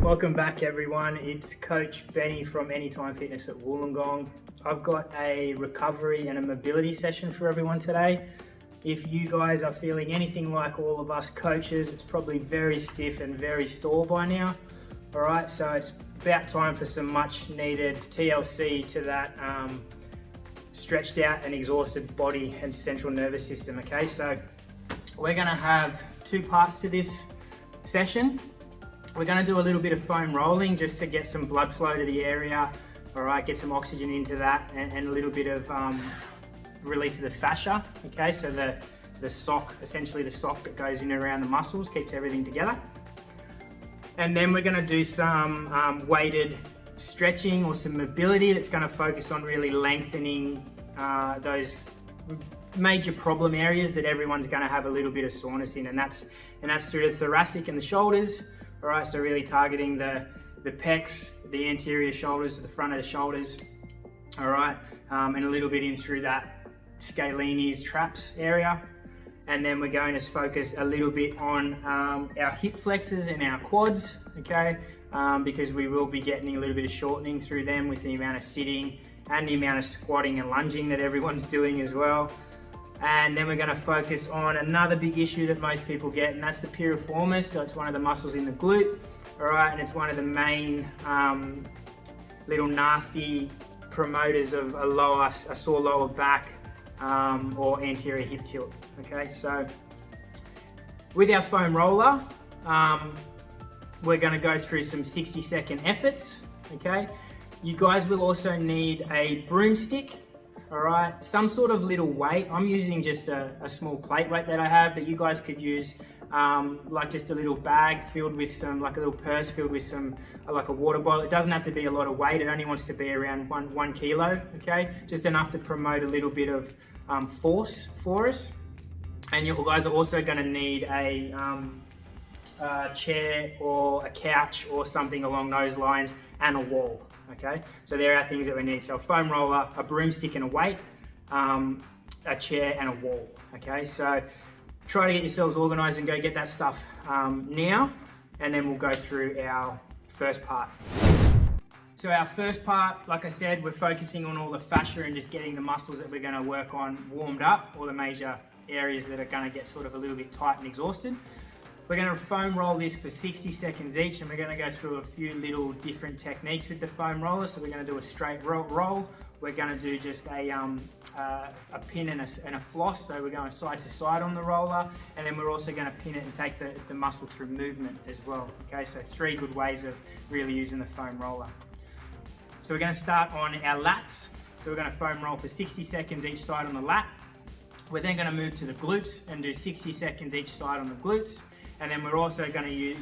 Welcome back everyone, it's Coach Benny from Anytime Fitness at Wollongong. I've got a recovery and a mobility session for everyone today. If you guys are feeling anything like all of us coaches, it's probably very stiff and very sore by now. Alright, so it's about time for some much needed TLC to that stretched out and exhausted body and central nervous system. Okay, so we're going to have two parts to this session. We're going to do a little bit of foam rolling just to get some blood flow to the area, all right, get some oxygen into that, and a little bit of release of the fascia. Okay, so the sock, essentially the sock that goes in around the muscles, keeps everything together. And then we're going to do some weighted stretching or some mobility that's going to focus on really lengthening those major problem areas that everyone's going to have a little bit of soreness in, and that's through the thoracic and the shoulders. All right, so really targeting the pecs, the anterior shoulders, the front of the shoulders. All right, and a little bit in through that scalenes, traps area. And then we're going to focus a little bit on our hip flexors and our quads, okay? Because we will be getting a little bit of shortening through them with the amount of sitting and the amount of squatting and lunging that everyone's doing as well. And then we're going to focus on another big issue that most people get, and that's the piriformis. So it's one of the muscles in the glute, all right, and it's one of the main little nasty promoters of a sore lower back or anterior hip tilt. Okay, so with our foam roller, we're going to go through some 60-second efforts. Okay, you guys will also need a broomstick. All right, some sort of little weight. I'm using just a small plate weight that I have, but you guys could use like just a little bag filled with some, like a little purse filled with some, like a water bottle. It doesn't have to be a lot of weight. It only wants to be around one kilo, okay? Just enough to promote a little bit of force for us. And you guys are also gonna need a chair or a couch or something along those lines, and a wall. Okay, so there are things that we need. So a foam roller, a broomstick and a weight, a chair and a wall. Okay, so try to get yourselves organized and go get that stuff now, and then we'll go through our first part. So our first part, like I said, we're focusing on all the fascia and just getting the muscles that we're going to work on warmed up, all the major areas that are going to get sort of a little bit tight and exhausted. We're going to foam roll this for 60 seconds each, and we're going to go through a few little different techniques with the foam roller. So we're going to do a straight roll. We're going to do just a pin and a floss. So we're going side to side on the roller, and then we're also going to pin it and take the muscle through movement as well. Okay, so 3 good ways of really using the foam roller. So we're going to start on our lats. So we're going to foam roll for 60 seconds each side on the lat. We're then going to move to the glutes and do 60 seconds each side on the glutes. And then we're also going to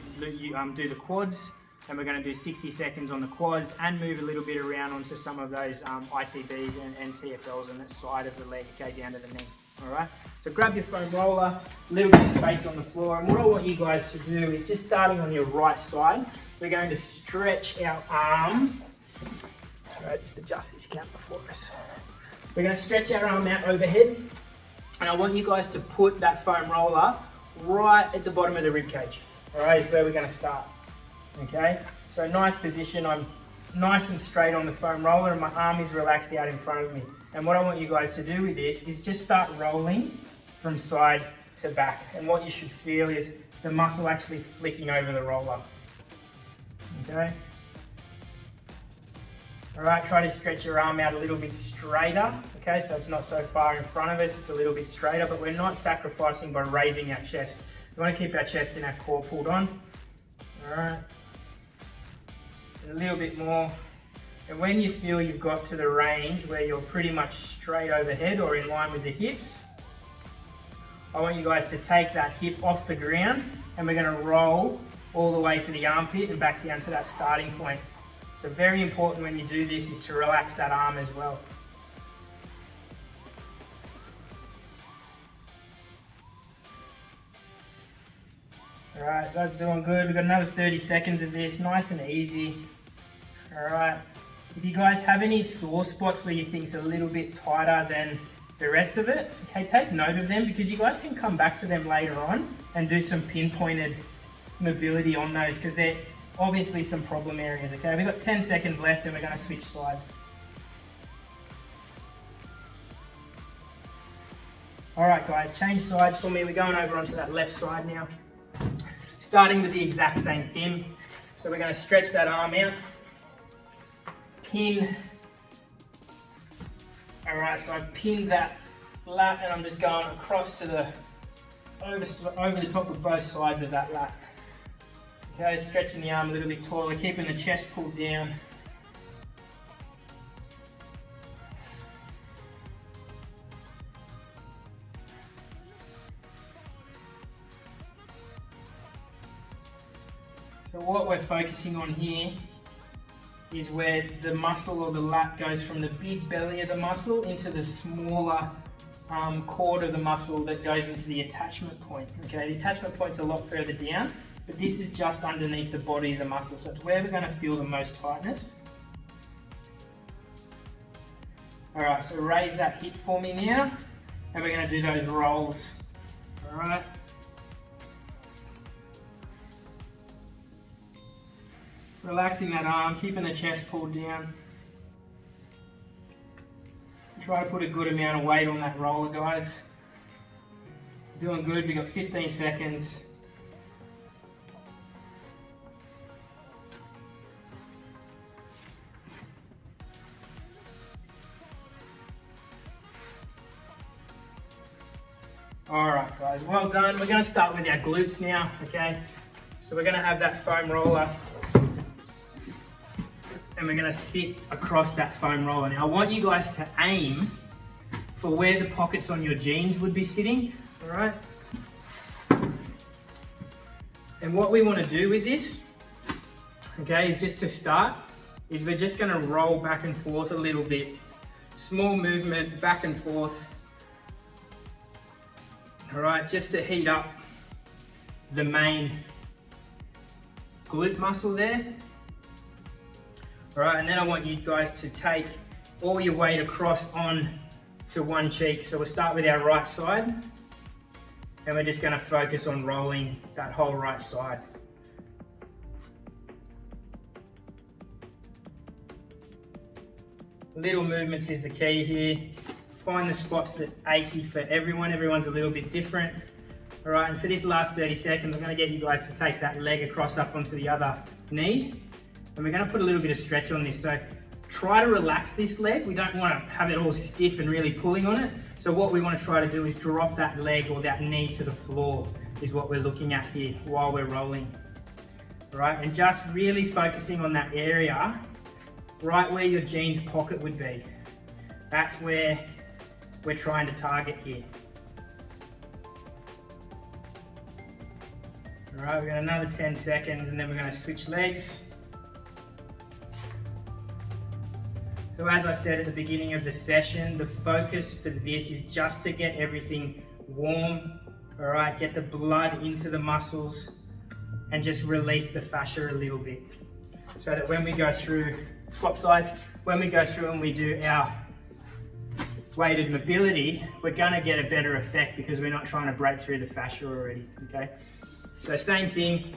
do the quads, and we're going to do 60 seconds on the quads and move a little bit around onto some of those ITBs and TFLs on that side of the leg, okay, down to the knee. All right, so grab your foam roller, a little bit of space on the floor, and what I want you guys to do is just starting on your right side, we're going to stretch our arm. All right, just adjust this camera for us. We're going to stretch our arm out overhead, and I want you guys to put that foam roller right at the bottom of the rib cage. All right, is where we're going to start. Okay, so nice position. I'm nice and straight on the foam roller, and my arm is relaxed out in front of me. And what I want you guys to do with this is just start rolling from side to back. And what you should feel is the muscle actually flicking over the roller. Okay. All right, try to stretch your arm out a little bit straighter, okay, so it's not so far in front of us, it's a little bit straighter, but we're not sacrificing by raising our chest. We want to keep our chest and our core pulled on. All right, a little bit more. And when you feel you've got to the range where you're pretty much straight overhead or in line with the hips, I want you guys to take that hip off the ground, and we're going to roll all the way to the armpit and back down to that starting point. So very important when you do this is to relax that arm as well. All right, guys are doing good. We've got another 30 seconds of this, nice and easy. All right, if you guys have any sore spots where you think it's a little bit tighter than the rest of it, okay, take note of them, because you guys can come back to them later on and do some pinpointed mobility on those, because obviously some problem areas, okay? We've got 10 seconds left and we're gonna switch sides. All right, guys, change sides for me. We're going over onto that left side now. Starting with the exact same thing. So we're gonna stretch that arm out, pin. All right, so I've pinned that lat and I'm just going across to the, over the top of both sides of that lat. Okay, stretching the arm a little bit taller, keeping the chest pulled down. So what we're focusing on here is where the muscle or the lat goes from the big belly of the muscle into the smaller cord of the muscle that goes into the attachment point. Okay, the attachment point's a lot further down, but this is just underneath the body of the muscle, so it's where we're going to feel the most tightness. Alright, so raise that hip for me now, and we're going to do those rolls. Alright. Relaxing that arm, keeping the chest pulled down. Try to put a good amount of weight on that roller, guys. Doing good, we've got 15 seconds. Alright guys, well done. We're going to start with our glutes now, okay? So we're going to have that foam roller and we're going to sit across that foam roller. Now I want you guys to aim for where the pockets on your jeans would be sitting, alright? And what we want to do with this, okay, is just to start, is we're just going to roll back and forth a little bit. Small movement, back and forth. Alright, just to heat up the main glute muscle there. Alright, and then I want you guys to take all your weight across on to one cheek. So we'll start with our right side, and we're just going to focus on rolling that whole right side. Little movements is the key here. Find the spots that are achy for everyone. Everyone's a little bit different. All right, and for this last 30 seconds, I'm going to get you guys to take that leg across up onto the other knee. And we're going to put a little bit of stretch on this. So try to relax this leg. We don't want to have it all stiff and really pulling on it. So what we want to try to do is drop that leg or that knee to the floor is what we're looking at here while we're rolling. All right, and just really focusing on that area right where your jeans pocket would be. That's where we're trying to target here. All right, we've got another 10 seconds and then we're going to switch legs. So as I said at the beginning of the session, the focus for this is just to get everything warm, all right, get the blood into the muscles and just release the fascia a little bit. So that when we go through, swap sides, when we go through and we do our weighted mobility, we're gonna get a better effect because we're not trying to break through the fascia already, okay? So same thing,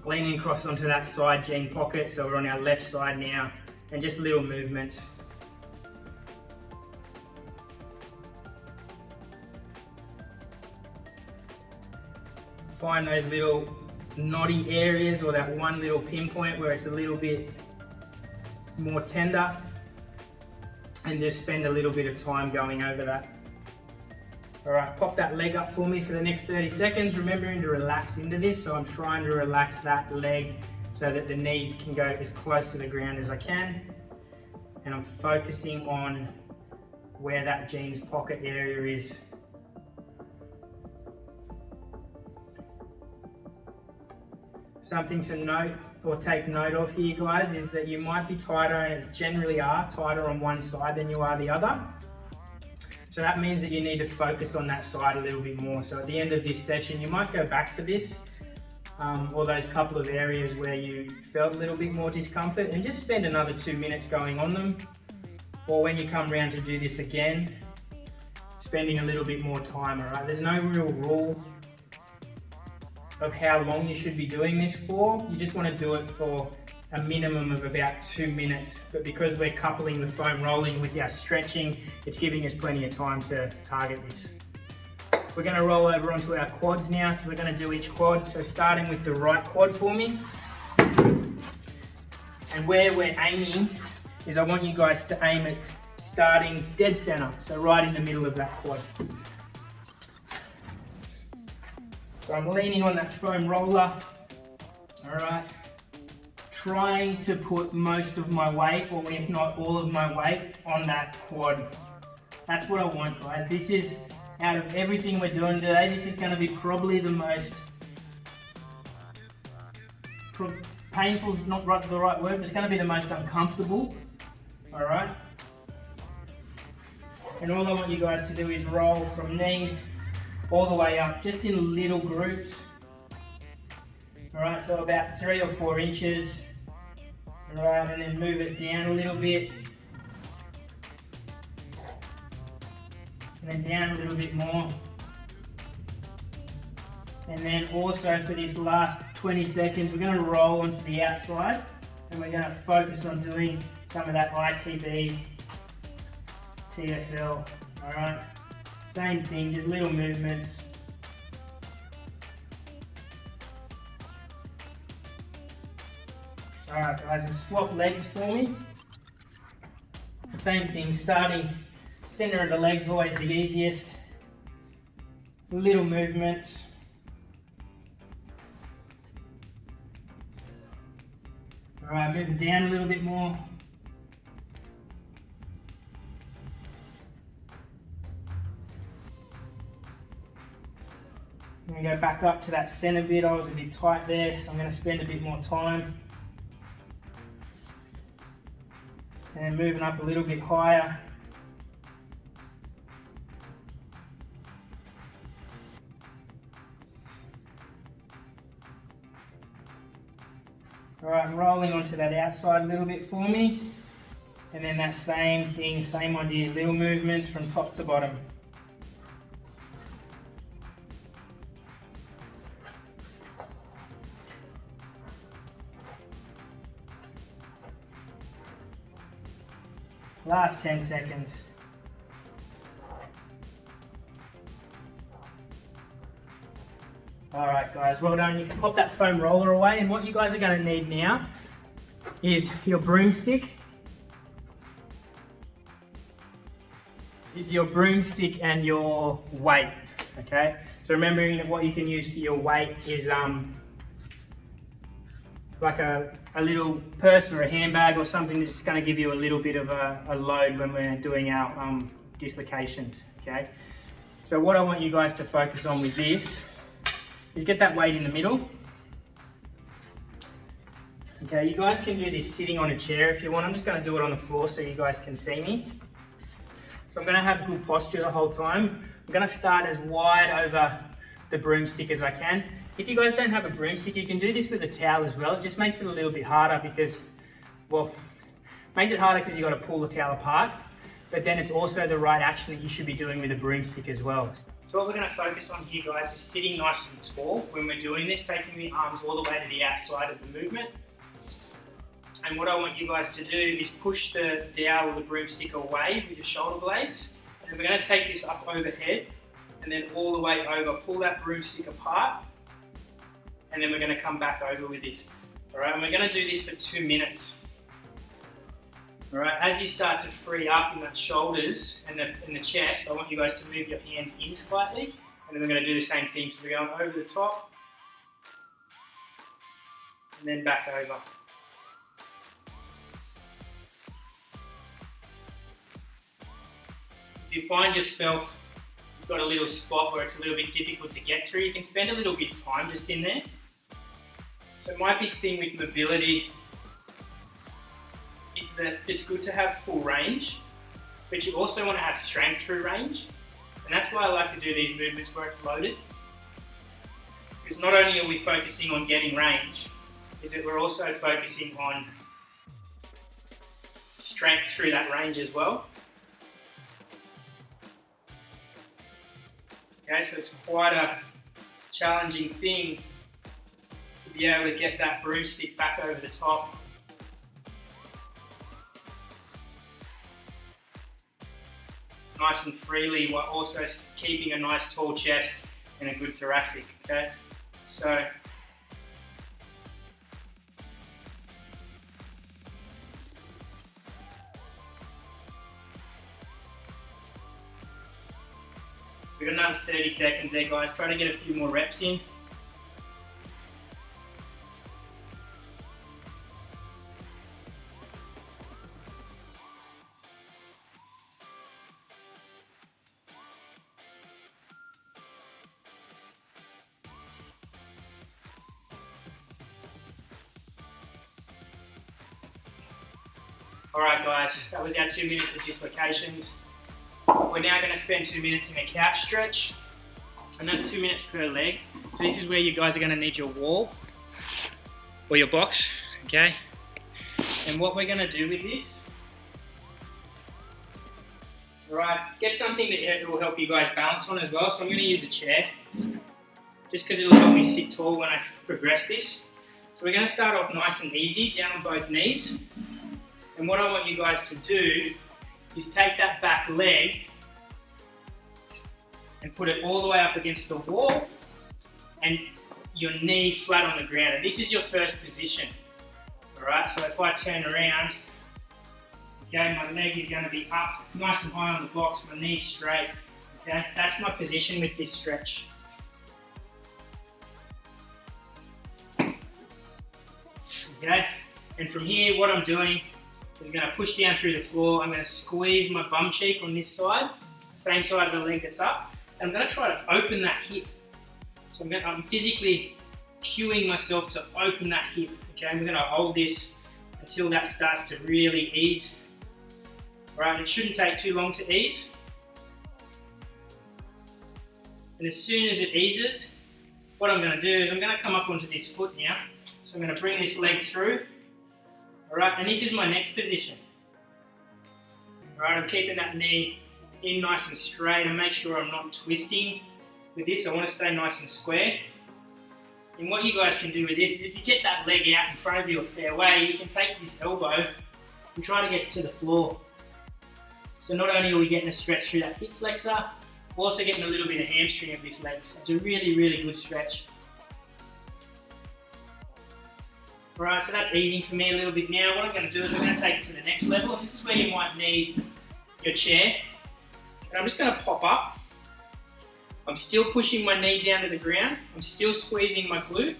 leaning across onto that side jean pocket, so we're on our left side now, and just little movements. Find those little knotty areas or that one little pinpoint where it's a little bit more tender, and just spend a little bit of time going over that. All right, pop that leg up for me for the next 30 seconds, remembering to relax into this. So I'm trying to relax that leg so that the knee can go as close to the ground as I can. And I'm focusing on where that jeans pocket area is. Something to note or take note of here, guys, is that you might be tighter, and generally are tighter on one side than you are the other. So that means that you need to focus on that side a little bit more. So at the end of this session, you might go back to this or those couple of areas where you felt a little bit more discomfort, and just spend another 2 minutes going on them. Or when you come around to do this again, spending a little bit more time, all right? There's no real rule. of how long you should be doing this for. You just want to do it for a minimum of about 2 minutes, but because we're coupling the foam rolling with our stretching, it's giving us plenty of time to target this. We're going to roll over onto our quads now, so we're going to do each quad. So starting with the right quad for me. And where we're aiming is I want you guys to aim at starting dead center, so right in the middle of that quad. So I'm leaning on that foam roller, all right, trying to put most of my weight, or if not all of my weight, on that quad. That's what I want, guys. This is, out of everything we're doing today, this is going to be probably the most, painful is not the right word, but it's going to be the most uncomfortable, all right? And all I want you guys to do is roll from knee all the way up, just in little groups. All right, so about 3 or 4 inches. All right, and then move it down a little bit. And then down a little bit more. And then also for this last 20 seconds, we're gonna roll onto the outside, and we're gonna focus on doing some of that ITB, TFL, all right? Same thing, just little movements. All right, guys, and swap legs for me. Same thing, starting center of the legs, always the easiest. Little movements. All right, moving down a little bit more. I'm going to go back up to that center bit. I was a bit tight there, so I'm going to spend a bit more time. And then moving up a little bit higher. All right, I'm rolling onto that outside a little bit for me. And then that same thing, same idea, little movements from top to bottom. Last 10 seconds. All right, guys, well done. You can pop that foam roller away, and what you guys are going to need now is your broomstick. And your weight, okay? So remembering that what you can use for your weight is like a little purse or a handbag or something that's just going to give you a little bit of a load when we're doing our dislocations, okay? So what I want you guys to focus on with this is get that weight in the middle. Okay, you guys can do this sitting on a chair if you want. I'm just going to do it on the floor so you guys can see me. So I'm going to have good posture the whole time. I'm going to start as wide over the broomstick as I can. If you guys don't have a broomstick, you can do this with a towel as well. It just makes it a little bit harder because, well, makes it harder because you've got to pull the towel apart, but then it's also the right action that you should be doing with a broomstick as well. So what we're going to focus on here, guys, is sitting nice and tall when we're doing this, taking the arms all the way to the outside of the movement. And what I want you guys to do is push the dowel or the broomstick away with your shoulder blades. And we're going to take this up overhead and then all the way over, pull that broomstick apart. And then we're going to come back over with this. All right, and we're going to do this for 2 minutes. All right, as you start to free up in the shoulders and the chest, I want you guys to move your hands in slightly. And then we're going to do the same thing. So we're going over the top and then back over. If you find yourself, you've got a little spot where it's a little bit difficult to get through, you can spend a little bit of time just in there. So my big thing with mobility is that it's good to have full range, but you also want to have strength through range. And that's why I like to do these movements where it's loaded. Because not only are we focusing on getting range, is that we're also focusing on strength through that range as well. Okay, so it's quite a challenging thing to be able to get that broomstick back over the top. Nice and freely, while also keeping a nice tall chest and a good thoracic, okay? So, we've got another 30 seconds there, guys. Try to get a few more reps in. Alright guys, that was our 2 minutes of dislocations. We're now going to spend 2 minutes in a couch stretch, and that's 2 minutes per leg. So this is where you guys are going to need your wall or your box, okay? And what we're going to do with this, alright, get something that will help you guys balance on as well. So I'm going to use a chair, just because it'll help me sit tall when I progress this. So we're going to start off nice and easy, down on both knees. And what I want you guys to do is take that back leg and put it all the way up against the wall and your knee flat on the ground. And this is your first position. Alright, so if I turn around, okay, my leg is going to be up nice and high on the box, my knee straight. Okay, that's my position with this stretch. Okay, and from here what I'm doing, I'm going to push down through the floor. I'm going to squeeze my bum cheek on this side, same side of the leg that's up. And I'm going to try to open that hip. So I'm physically cueing myself to open that hip. Okay, and we're going to hold this until that starts to really ease. All right, it shouldn't take too long to ease. And as soon as it eases, what I'm going to do is I'm going to come up onto this foot now. So I'm going to bring this leg through. Alright, and this is my next position. Alright, I'm keeping that knee in nice and straight and make sure I'm not twisting with this. I want to stay nice and square. And what you guys can do with this is if you get that leg out in front of you a fair way, you can take this elbow and try to get it to the floor. So not only are we getting a stretch through that hip flexor, we're also getting a little bit of hamstring of this leg. So it's a really, really good stretch. Alright, so that's easing for me a little bit now. What I'm going to do is we're going to take it to the next level, and this is where you might need your chair. And I'm just going to pop up. I'm still pushing my knee down to the ground. I'm still squeezing my glute.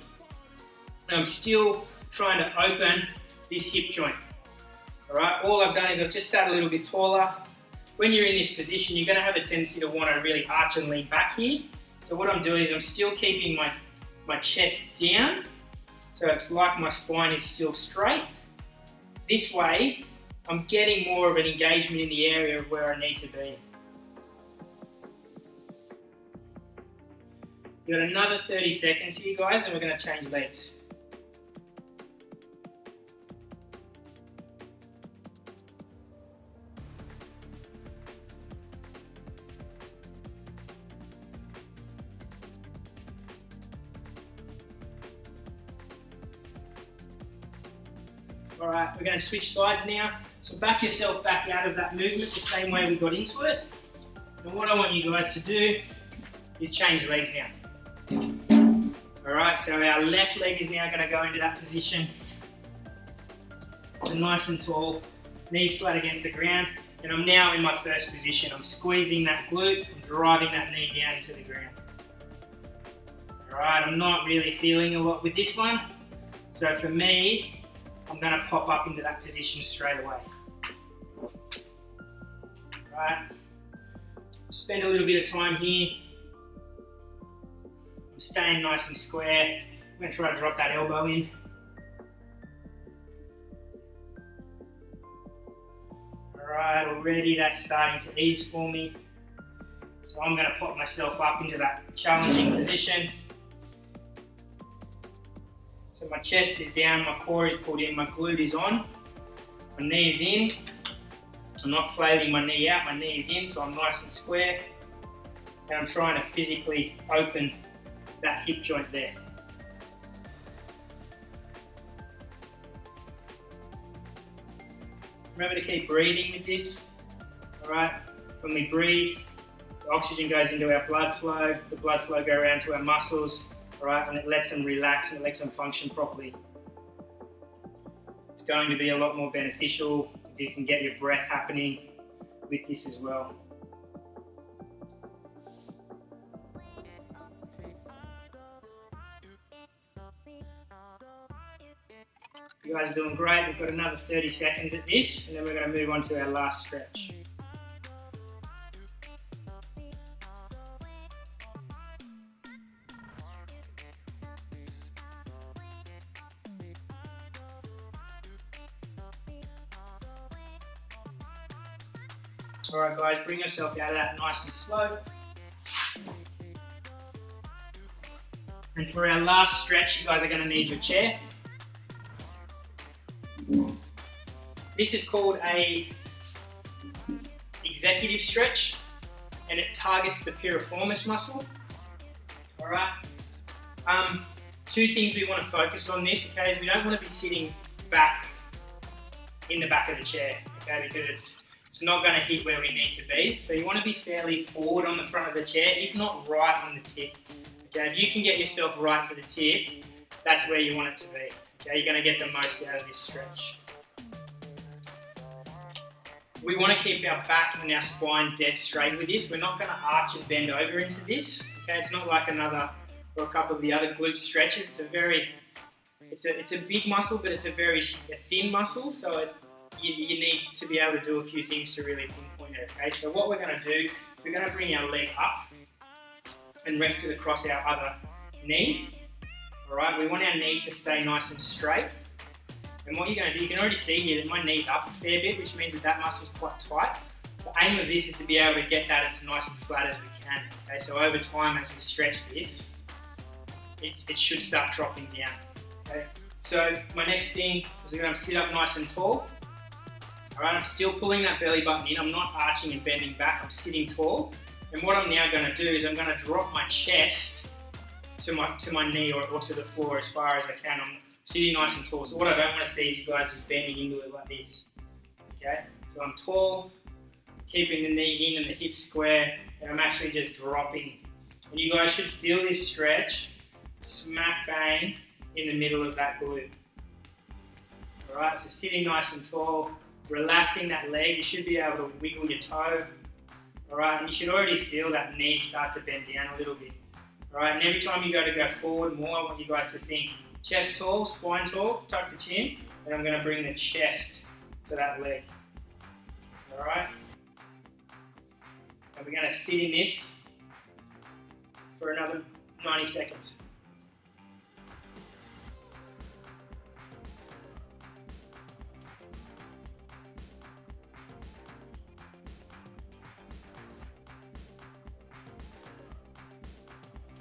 And I'm still trying to open this hip joint. Alright, all I've done is I've just sat a little bit taller. When you're in this position, you're going to have a tendency to want to really arch and lean back here. So what I'm doing is I'm still keeping my chest down. So it's like my spine is still straight. This way, I'm getting more of an engagement in the area of where I need to be. We've got another 30 seconds here, guys, and we're going to change legs. Alright, we're going to switch sides now. So back yourself back out of that movement the same way we got into it. And what I want you guys to do is change legs now. Alright, so our left leg is now going to go into that position. So nice and tall, knees flat against the ground. And I'm now in my first position. I'm squeezing that glute and driving that knee down into the ground. Alright, I'm not really feeling a lot with this one. So for me, I'm going to pop up into that position straight away. Right, spend a little bit of time here. I'm staying nice and square. I'm going to try to drop that elbow in. Alright, already that's starting to ease for me. So I'm going to pop myself up into that challenging position. So my chest is down, my core is pulled in, my glute is on, my knee is in. I'm not flailing my knee out, my knee is in, so I'm nice and square. And I'm trying to physically open that hip joint there. Remember to keep breathing with this. All right. When we breathe, the oxygen goes into our blood flow. The blood flow goes around to our muscles. All right, and it lets them relax and it lets them function properly. It's going to be a lot more beneficial if you can get your breath happening with this as well. You guys are doing great. We've got another 30 seconds at this, and then we're going to move on to our last stretch. All right, guys, bring yourself out of that nice and slow. And for our last stretch, you guys are going to need your chair. This is called a executive stretch, and it targets the piriformis muscle. All right. Two things we want to focus on this, okay, is we don't want to be sitting back in the back of the chair, okay, because it's not going to hit where we need to be. So you want to be fairly forward on the front of the chair, if not right on the tip. Okay, if you can get yourself right to the tip, that's where you want it to be. Okay, you're going to get the most out of this stretch. We want to keep our back and our spine dead straight with this. We're not going to arch and bend over into this. Okay, it's not like another or a couple of the other glute stretches. It's a big muscle, but it's a thin muscle. So you need to be able to do a few things to really pinpoint it. Okay, so what we're going to do, we're going to bring our leg up and rest it across our other knee. All right, we want our knee to stay nice and straight. And what you're going to do, you can already see here that my knee's up a fair bit, which means that muscle's quite tight. The aim of this is to be able to get that as nice and flat as we can. Okay, so over time, as we stretch this, it should start dropping down. Okay, so my next thing is I'm going to sit up nice and tall. All right, I'm still pulling that belly button in. I'm not arching and bending back. I'm sitting tall. And what I'm now going to do is I'm going to drop my chest to my knee or to the floor as far as I can. I'm sitting nice and tall. So what I don't want to see is you guys just bending into it like this. Okay, so I'm tall, keeping the knee in and the hips square, and I'm actually just dropping. And you guys should feel this stretch smack bang in the middle of that glute. All right, so sitting nice and tall, relaxing that leg. You should be able to wiggle your toe. All right, and you should already feel that knee start to bend down a little bit. All right, and every time you go forward more, I want you guys to think chest tall, spine tall, tuck the chin, and I'm going to bring the chest to that leg. All right, and we're going to sit in this for another 90 seconds.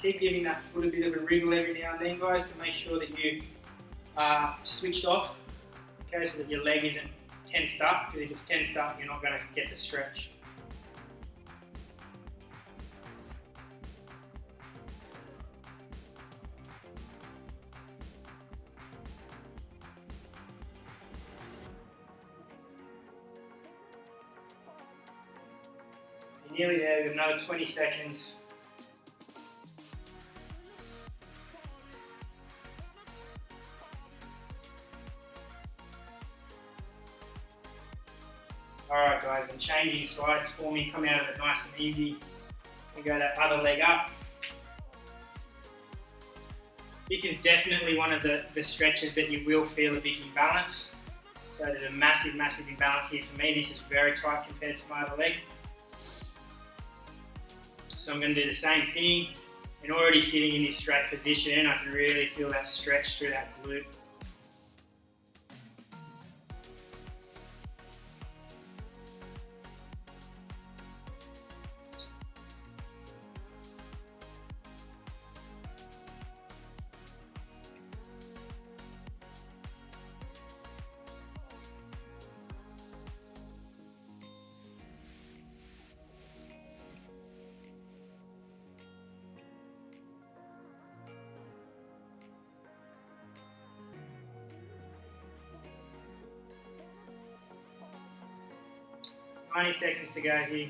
Keep giving that foot a bit of a wriggle every now and then, guys, to make sure that you are switched off, okay, so that your leg isn't tensed up, because if it's tensed up, you're not going to get the stretch. You're nearly there, we've got another 20 seconds. Alright guys, I'm changing sides for me, come out of it nice and easy. We go that other leg up. This is definitely one of the stretches that you will feel a big imbalance. So there's a massive imbalance here for me. This is very tight compared to my other leg. So I'm going to do the same thing, and already sitting in this straight position, I can really feel that stretch through that glute. 90 seconds to go here.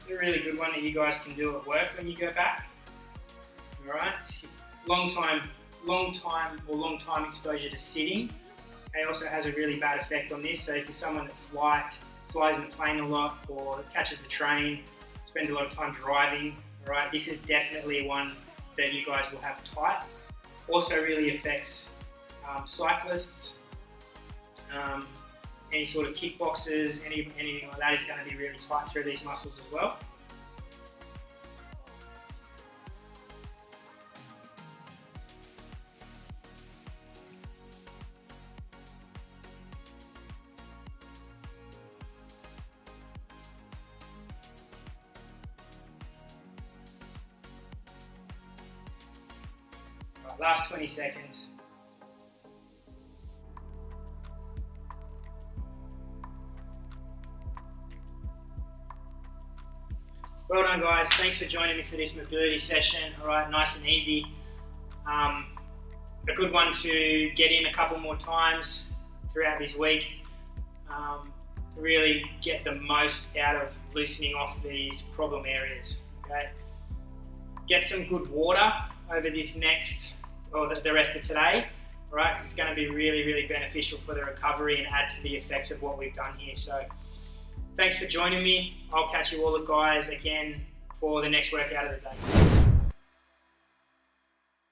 It's a really good one that you guys can do at work when you go back. All right, long time exposure to sitting. It also has a really bad effect on this. So if you're someone that flies in the plane a lot or catches the train, spends a lot of time driving, all right, this is definitely one that you guys will have tight. Also really affects cyclists, any sort of kickboxers, anything like that is going to be really tight through these muscles as well. Right, last 20 seconds. Well done, guys. Thanks for joining me for this mobility session. All right, nice and easy. A good one to get in a couple more times throughout this week. Really get the most out of loosening off these problem areas. Okay. Get some good water over this next, or the rest of today. All right, because it's going to be really, really beneficial for the recovery and add to the effects of what we've done here. So, thanks for joining me. I'll catch you all guys again for the next workout of the day.